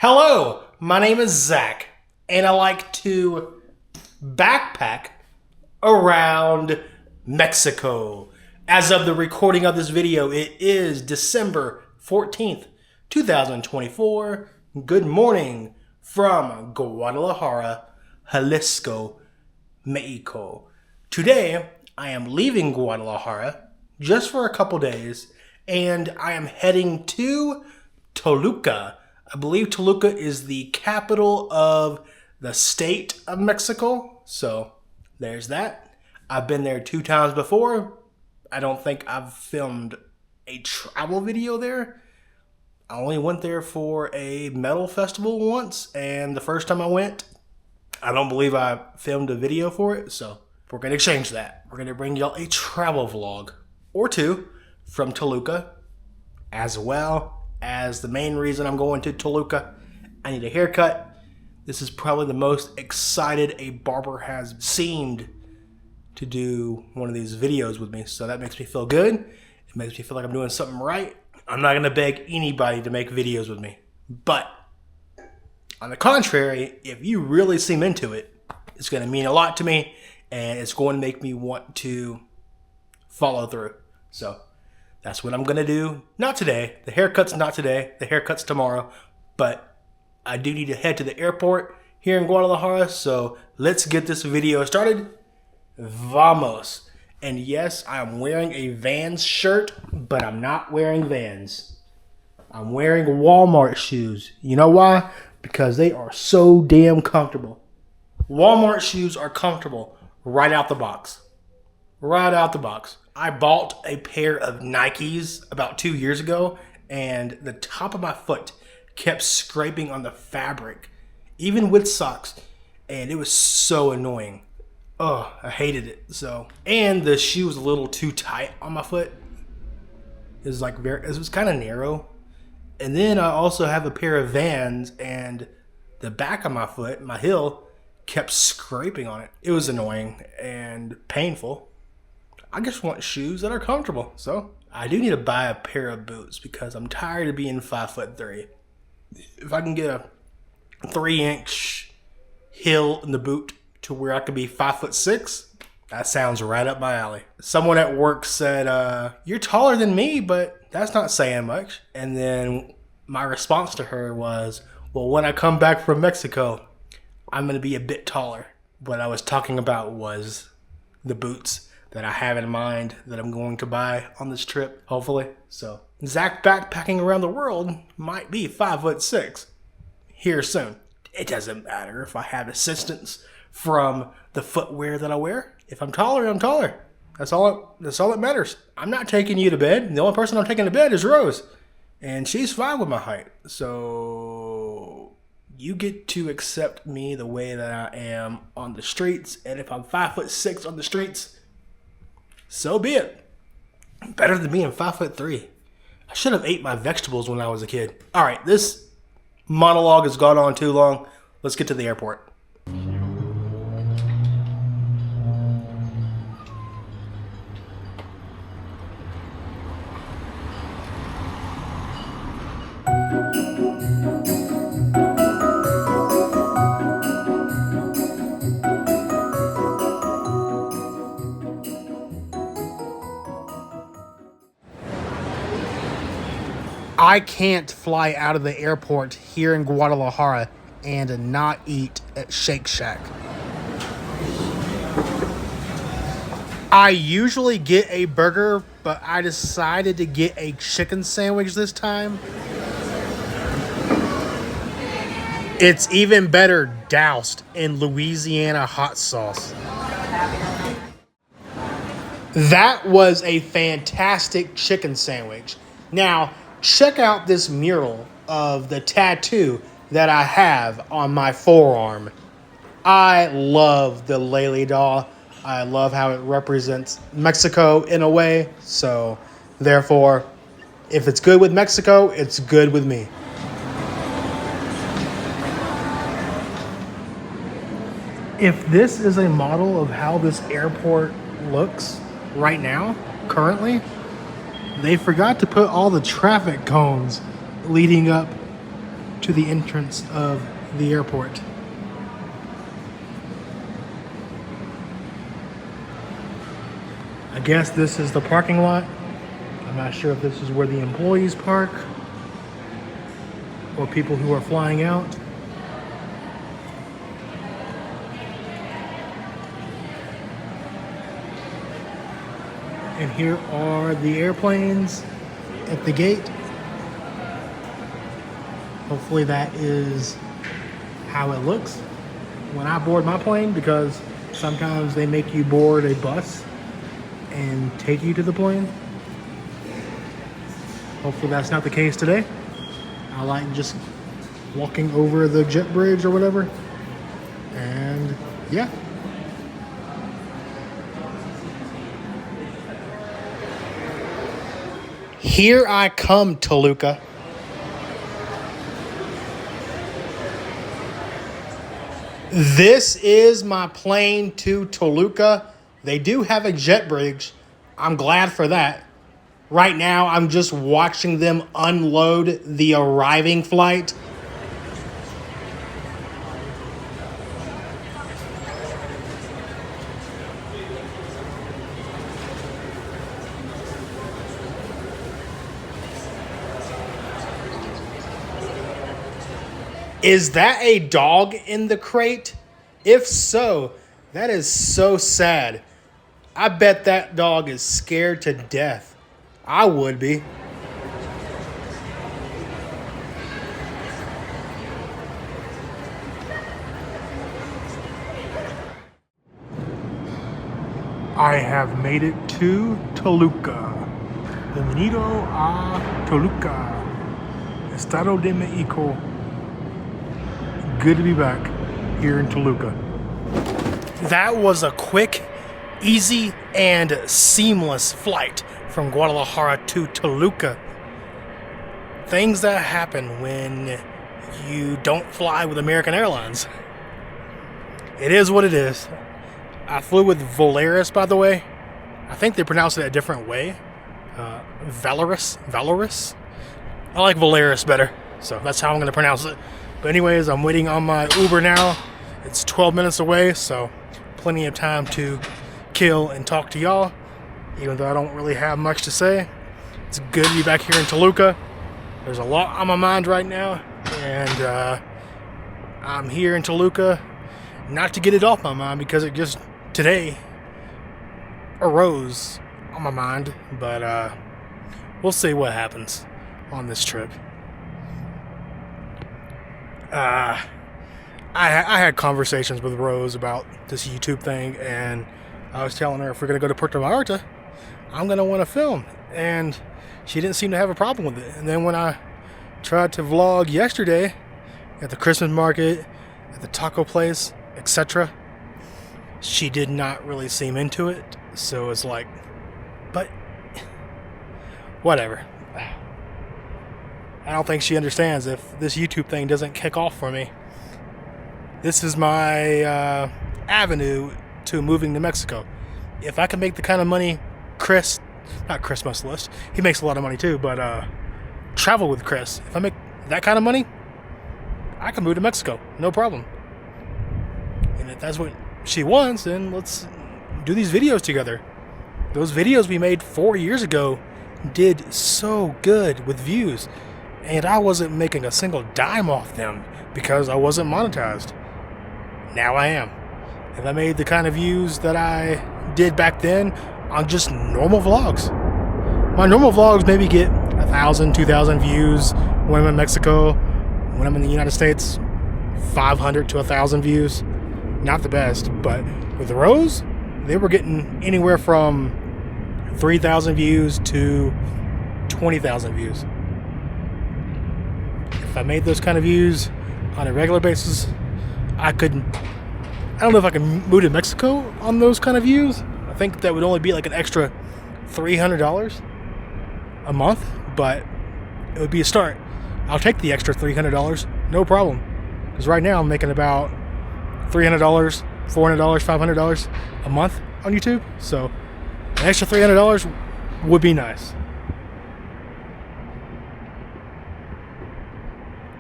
Hello, my name is Zach, and I like to backpack around Mexico. As of the recording of this video, it is December 14th, 2024. Good morning from Guadalajara, Jalisco, Mexico. Today, I am leaving Guadalajara just for a couple days, and I am heading to Toluca. I believe Toluca is the capital of the state of Mexico. So there's that. I've been there 2 times before. I don't think I've filmed a travel video there. I only went there for a metal festival once, and the first time I went, I don't believe I filmed a video for it. So we're going to change that. We're going to bring y'all a travel vlog or 2 from Toluca, as well as the main reason I'm going to Toluca. I need a haircut. This is probably the most excited a barber has seemed to do one of these videos with me. So that makes me feel good. It makes me feel like I'm doing something right. I'm not going to beg anybody to make videos with me. But on the contrary, if you really seem into it, it's going to mean a lot to me. And it's going to make me want to follow through. So that's what I'm going to do. Not today. The haircut's not today. The haircut's tomorrow. But I do need to head to the airport here in Guadalajara. So let's get this video started. Vamos. And yes, I'm wearing a Vans shirt, but I'm not wearing Vans. I'm wearing Walmart shoes. You know why? Because they are so damn comfortable. Walmart shoes are comfortable right out the box. Right out the box. I bought a pair of Nikes about 2 years ago, and the top of my foot kept scraping on the fabric, even with socks, and it was so annoying. Oh, I hated it. So, and the shoe was a little too tight on my foot. It was kind of narrow. And then I also have a pair of Vans, and the back of my foot, my heel, kept scraping on it. It was annoying and painful. I just want shoes that are comfortable. So I do need to buy a pair of boots because I'm tired of being 5'3". If I can get a 3-inch heel in the boot to where I could be 5'6", that sounds right up my alley. Someone at work said, "You're taller than me, but that's not saying much." And then my response to her was, "Well, when I come back from Mexico, I'm going to be a bit taller." What I was talking about was the boots that I have in mind that I'm going to buy on this trip, hopefully. So Zach backpacking around the world might be 5'6" here soon. It doesn't matter if I have assistance from the footwear that I wear. If I'm taller, I'm taller. That's all that matters. I'm not taking you to bed. The only person I'm taking to bed is Rose, and she's fine with my height. So you get to accept me the way that I am on the streets. And if I'm 5'6" on the streets, so be it. Better than being 5'3". I should have ate my vegetables when I was a kid. All right, this monologue has gone on too long. Let's get to the airport. I can't fly out of the airport here in Guadalajara and not eat at Shake Shack. I usually get a burger, but I decided to get a chicken sandwich this time. It's even better doused in Louisiana hot sauce. That was a fantastic chicken sandwich. Now, check out this mural of the tattoo that I have on my forearm. I love the Lely doll. I love how it represents Mexico in a way. So, therefore, if it's good with Mexico, it's good with me. If this is a model of how this airport looks right now, currently, they forgot to put all the traffic cones leading up to the entrance of the airport. I guess this is the parking lot. I'm not sure if this is where the employees park or people who are flying out. And here are the airplanes at the gate. Hopefully that is how it looks when I board my plane, because sometimes they make you board a bus and take you to the plane. Hopefully that's not the case today. I like just walking over the jet bridge or whatever. And yeah. Here I come, Toluca. This is my plane to Toluca. They do have a jet bridge. I'm glad for that. Right now, I'm just watching them unload the arriving flight. Is that a dog in the crate? If so, that is so sad. I bet that dog is scared to death. I would be. I have made it to Toluca. Bienvenido a Toluca, Estado de Mexico. Good to be back here in Toluca. That was a quick, easy, and seamless flight from Guadalajara to Toluca. Things that happen when you don't fly with American Airlines. It is what it is. I flew with Volaris, by the way. I think they pronounce it a different way. Valoris. I like Volaris better, so that's how I'm going to pronounce it. But anyways, I'm waiting on my Uber now. It's 12 minutes away, so plenty of time to kill and talk to y'all, even though I don't really have much to say. It's good to be back here in Toluca. There's a lot on my mind right now, and I'm here in Toluca not to get it off my mind, because it just today arose on my mind, but we'll see what happens on this trip. I had conversations with Rose about this YouTube thing, and I was telling her if we're going to go to Puerto Vallarta, I'm going to want to film, and she didn't seem to have a problem with it. And then when I tried to vlog yesterday at the Christmas market, at the taco place, etc., she did not really seem into it. So it's like, but whatever. I don't think she understands if this YouTube thing doesn't kick off for me. This is my avenue to moving to Mexico. If I can make the kind of money Chris must list, he makes a lot of money too, but travel with Chris. If I make that kind of money, I can move to Mexico, no problem. And if that's what she wants, then let's do these videos together. Those videos we made 4 years ago did so good with views, and I wasn't making a single dime off them because I wasn't monetized. Now I am. If I made the kind of views that I did back then on just normal vlogs, my normal vlogs maybe get 1,000, 2,000 views when I'm in Mexico. When I'm in the United States, 500 to 1,000 views. Not the best, but with the Rose, they were getting anywhere from 3,000 views to 20,000 views. If I made those kind of views on a regular basis, I don't know if I can move to Mexico on those kind of views. I think that would only be like an extra $300 a month, but it would be a start. I'll take the extra $300, no problem. Because right now I'm making about $300, $400, $500 a month on YouTube. So an extra $300 would be nice.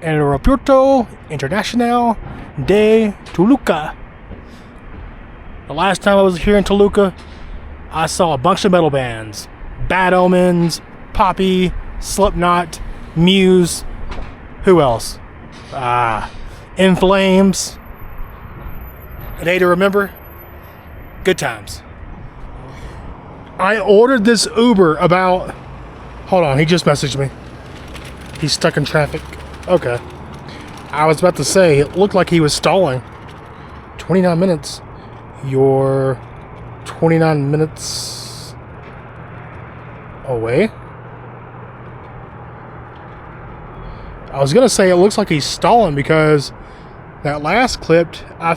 Aeropuerto Internacional de Toluca. The last time I was here in Toluca, I saw a bunch of metal bands. Bad Omens, Poppy, Slipknot, Muse. Who else? In Flames. A day to remember. Good times. I ordered this Uber about... Hold on, he just messaged me. He's stuck in traffic. Okay. I was about to say, it looked like he was stalling. 29 minutes. You're 29 minutes away? I was gonna say it looks like he's stalling because that last clip I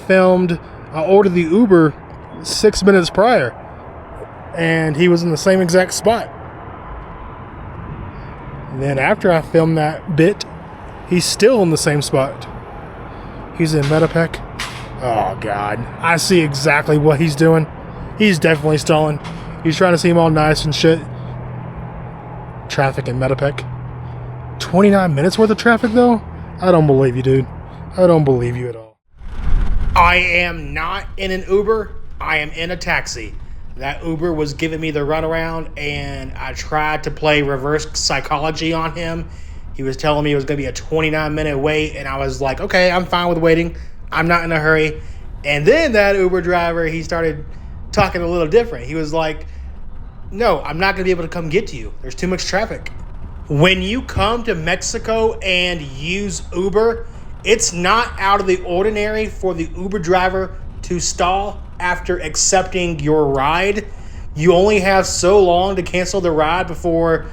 ordered the Uber 6 minutes prior and he was in the same exact spot. And then after I filmed that bit, he's still in the same spot. He's in Metapec. Oh God, I see exactly what he's doing. He's definitely stalling. He's trying to seem all nice and shit. Traffic in Metapec. 29 minutes worth of traffic though? I don't believe you, dude. I don't believe you at all. I am not in an Uber. I am in a taxi. That Uber was giving me the runaround and I tried to play reverse psychology on him. He was telling me it was going to be a 29-minute wait and I was like, okay, I'm fine with waiting. I'm not in a hurry. And then that Uber driver, he started talking a little different. He was like, no, I'm not going to be able to come get you. There's too much traffic. When you come to Mexico and use Uber, it's not out of the ordinary for the Uber driver to stall after accepting your ride. You only have so long to cancel the ride before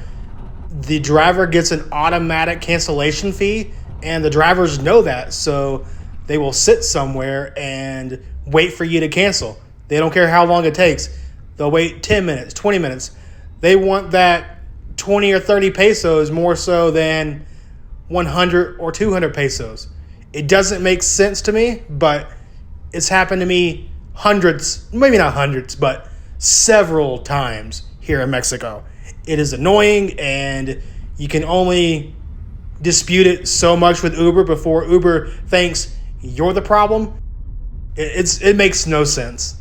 the driver gets an automatic cancellation fee, and the drivers know that, so they will sit somewhere and wait for you to cancel. They don't care how long it takes. They'll wait 10 minutes, 20 minutes. They want that 20 or 30 pesos more so than 100 or 200 pesos. It doesn't make sense to me, but it's happened to me hundreds, maybe not hundreds, but several times here in Mexico. It is annoying, and you can only dispute it so much with Uber before Uber thinks you're the problem. It makes no sense.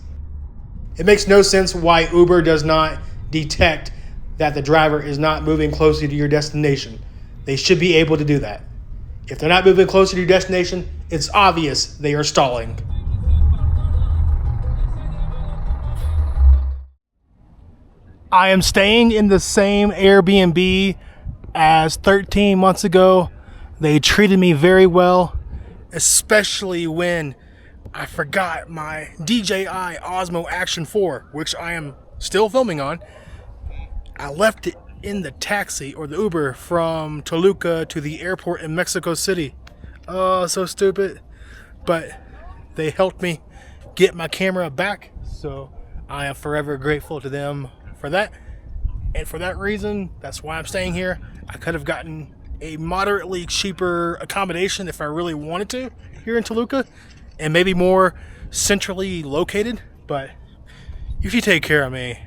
It makes no sense why Uber does not detect that the driver is not moving closer to your destination. They should be able to do that. If they're not moving closer to your destination, it's obvious they are stalling. I am staying in the same Airbnb as 13 months ago. They treated me very well, especially when I forgot my DJI Osmo Action 4, which I am still filming on. I left it in the taxi or the Uber from Toluca to the airport in Mexico City. Oh, so stupid. But they helped me get my camera back, so I am forever grateful to them for that. And for that reason, that's why I'm staying here. I could have gotten a moderately cheaper accommodation if I really wanted to here in Toluca, and maybe more centrally located. But if you take care of me,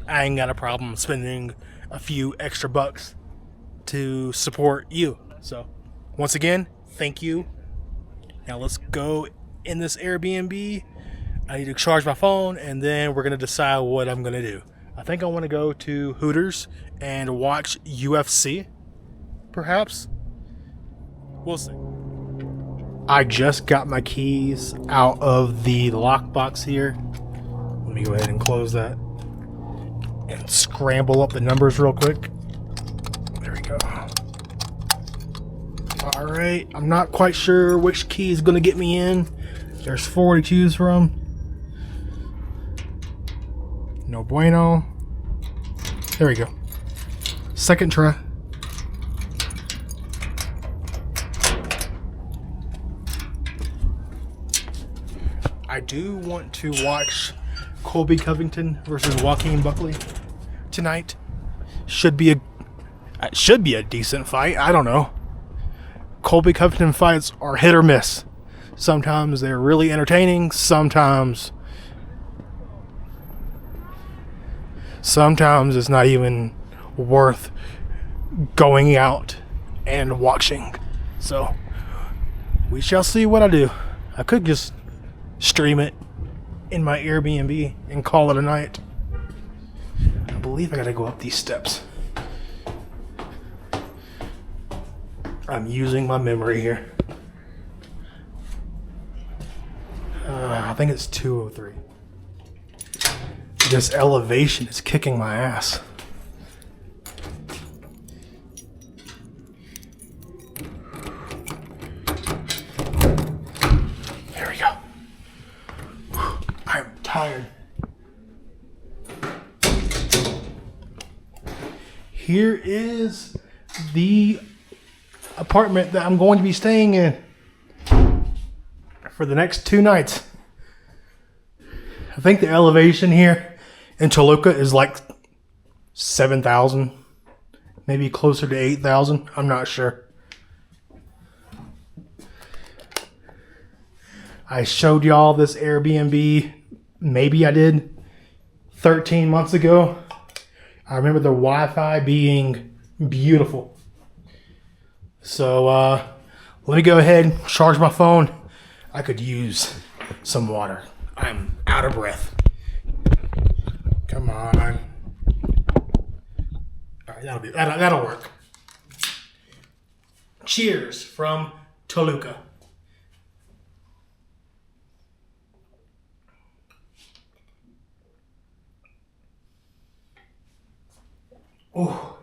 I ain't got a problem spending a few extra bucks to support you. So once again, thank you. Now let's go in this Airbnb. I need to charge my phone, and then we're going to decide what I'm going to do. I think I want to go to Hooters and watch UFC, perhaps. We'll see. I just got my keys out of the lockbox here. Let me go ahead and close that and scramble up the numbers real quick. There we go. All right, I'm not quite sure which key is going to get me in. There's 4 to choose from. No bueno. There we go. Second try. I do want to watch Colby Covington versus Joaquin Buckley tonight. Should be a decent fight. I don't know. Colby Covington fights are hit or miss. Sometimes they're really entertaining. Sometimes it's not even worth going out and watching. So we shall see what I do. I could just stream it in my Airbnb and call it a night. I believe I gotta go up these steps. I'm using my memory here. I think it's 203. This elevation is kicking my ass. There we go. I'm tired. Here is the apartment that I'm going to be staying in for the next 2 nights. I think the elevation here in Toluca is like 7,000, maybe closer to 8,000. I'm not sure. I showed y'all this Airbnb, maybe I did 13 months ago. I remember the Wi-Fi being beautiful. So let me go ahead and charge my phone. I could use some water. I'm out of breath. Come on. All right, that'll work. Cheers from Toluca. Oh,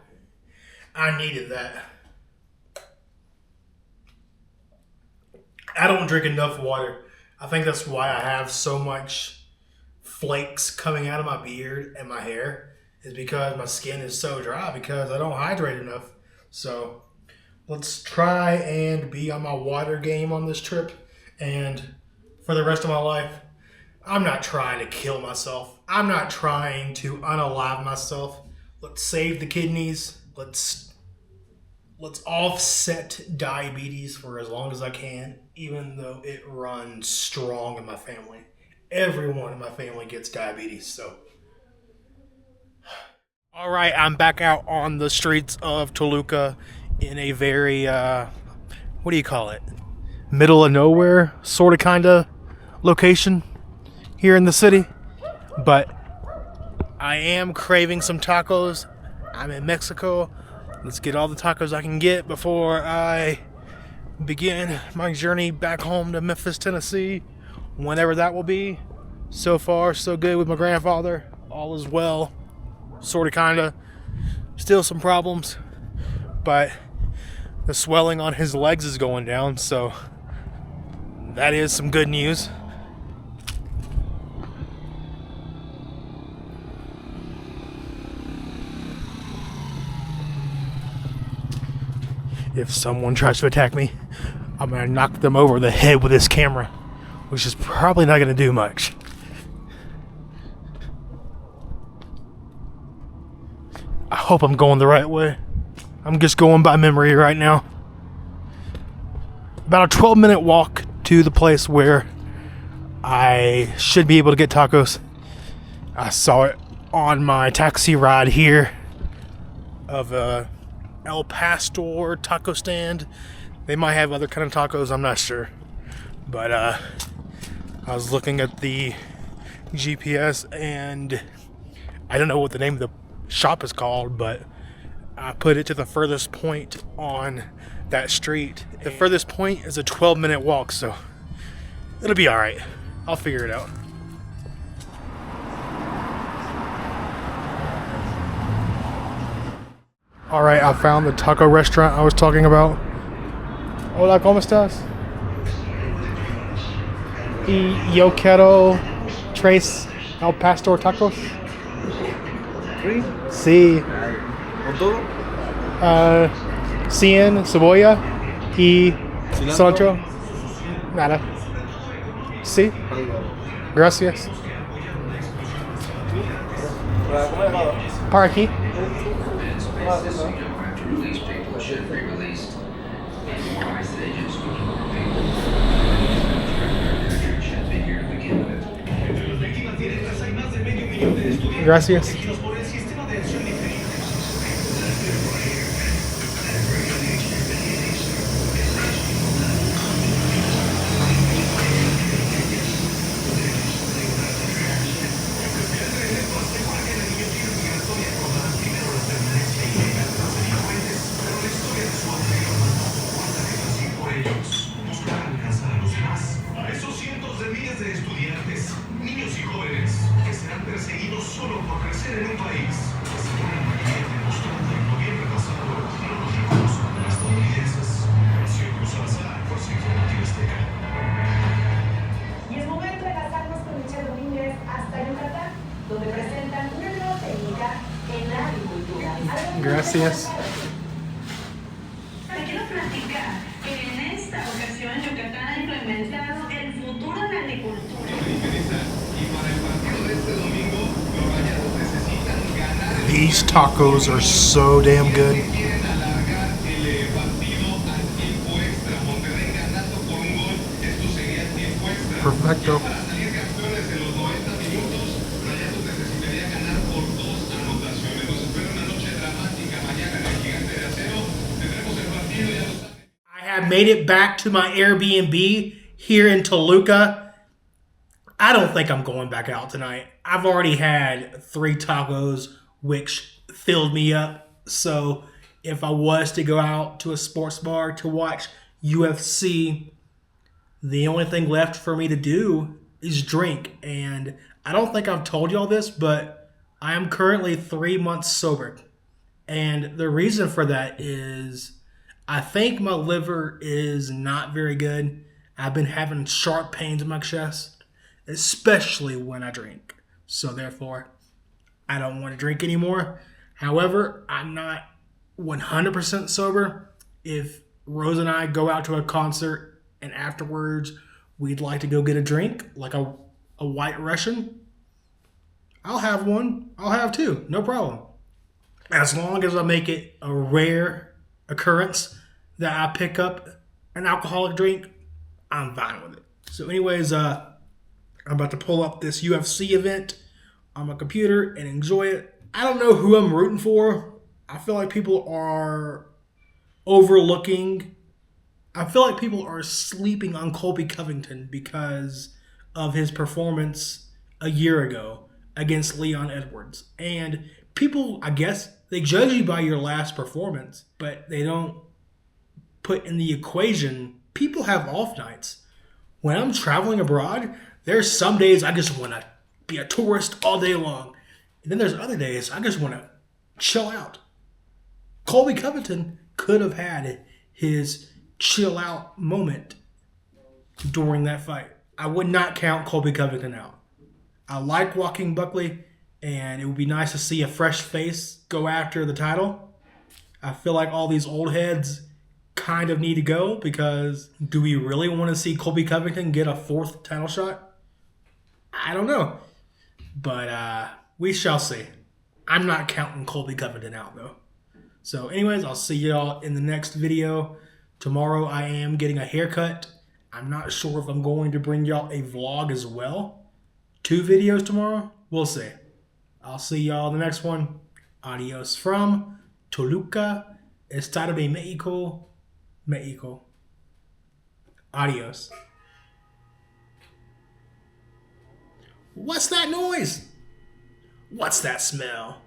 I needed that. I don't drink enough water. I think that's why I have so much flakes coming out of my beard and my hair, is because my skin is so dry because I don't hydrate enough. So let's try and be on my water game on this trip. And for the rest of my life, I'm not trying to kill myself. I'm not trying to unalive myself. Let's save the kidneys. Let's offset diabetes for as long as I can, even though it runs strong in my family. Everyone in my family gets diabetes, so. All right, I'm back out on the streets of Toluca in a very, what do you call it? Middle of nowhere, sort of, kind of location here in the city. But I am craving some tacos. I'm in Mexico. Let's get all the tacos I can get before I begin my journey back home to Memphis, Tennessee, whenever that will be. So far, so good with my grandfather. All is well. Sort of, kind of. Still some problems, but the swelling on his legs is going down, so that is some good news. If someone tries to attack me, I'm going to knock them over the head with this camera, which is probably not going to do much. I hope I'm going the right way. I'm just going by memory right now. About a 12-minute walk to the place where I should be able to get tacos. I saw it on my taxi ride here of a El Pastor taco stand. They might have other kind of tacos, I'm not sure. But I was looking at the GPS and I don't know what the name of the shop is called, but I put it to the furthest point on that street. The furthest point is a 12-minute walk, so it'll be alright. I'll figure it out. Alright, I found the taco restaurant I was talking about. Hola, ¿cómo estás? Y yo quiero 3 El Pastor tacos. Sí. ¿Con todo? 100 cebolla y cilantro. Nada. Sí. Gracias. Para aquí. Gracias. millones de estudiantes, niños y jóvenes, que serán perseguidos solo por crecer en un país que según la mayoría demostrante en noviembre pasado no los recursos estadounidenses. Nació Cruzada por su informativo Azteca. Y es momento de enlazarnos con Michelle Domínguez hasta Yucatán, donde presentan una nueva técnica en la agricultura. Gracias. Te quiero platicar que en esta ocasión Yucatán ha implementado el futuro en la agricultura. Y para el partido de este domingo, los Rayados necesitan ganar. These tacos are so damn good. Quieren alargar el partido al tiempo extra. Monterrey ganando por un gol. Esto sería el tiempo extra. Perfecto. Para salir campeones en los 90 minutos, Rayados necesitaría ganar por 2 anotaciones. Nos espera una noche dramática mañana en el Gigante de Acero. Tendremos el partido, ya lo saben. I have made it back to my Airbnb here in Toluca. I don't think I'm going back out tonight. I've already had 3 tacos, which filled me up. So if I was to go out to a sports bar to watch UFC, the only thing left for me to do is drink. And I don't think I've told y'all this, but I am currently 3 months sober. And the reason for that is I think my liver is not very good. I've been having sharp pains in my chest, especially when I drink. So therefore, I don't want to drink anymore. However, I'm not 100% sober. If Rose and I go out to a concert and afterwards we'd like to go get a drink, like a White Russian, I'll have one. I'll have 2. No problem. As long as I make it a rare occurrence that I pick up an alcoholic drink, I'm fine with it. So anyways, I'm about to pull up this UFC event on my computer and enjoy it. I don't know who I'm rooting for. I feel like people are overlooking. I feel like people are sleeping on Colby Covington because of his performance a year ago against Leon Edwards. And people, I guess, they judge you by your last performance, but they don't put in the equation, people have off nights. When I'm traveling abroad, there's some days I just want to be a tourist all day long. And then there's other days I just want to chill out. Colby Covington could have had his chill out moment during that fight. I would not count Colby Covington out. I like Joaquin Buckley, and it would be nice to see a fresh face go after the title. I feel like all these old heads kind of need to go, because do we really want to see Colby Covington get a 4th title shot? I don't know. But we shall see. I'm not counting Colby Covington out, though. So anyways, I'll see y'all in the next video. Tomorrow I am getting a haircut. I'm not sure if I'm going to bring y'all a vlog as well. 2 videos tomorrow? We'll see. I'll see y'all in the next one. Adios from Toluca, Estado de Mexico. Mexico. Adios. What's that noise? What's that smell?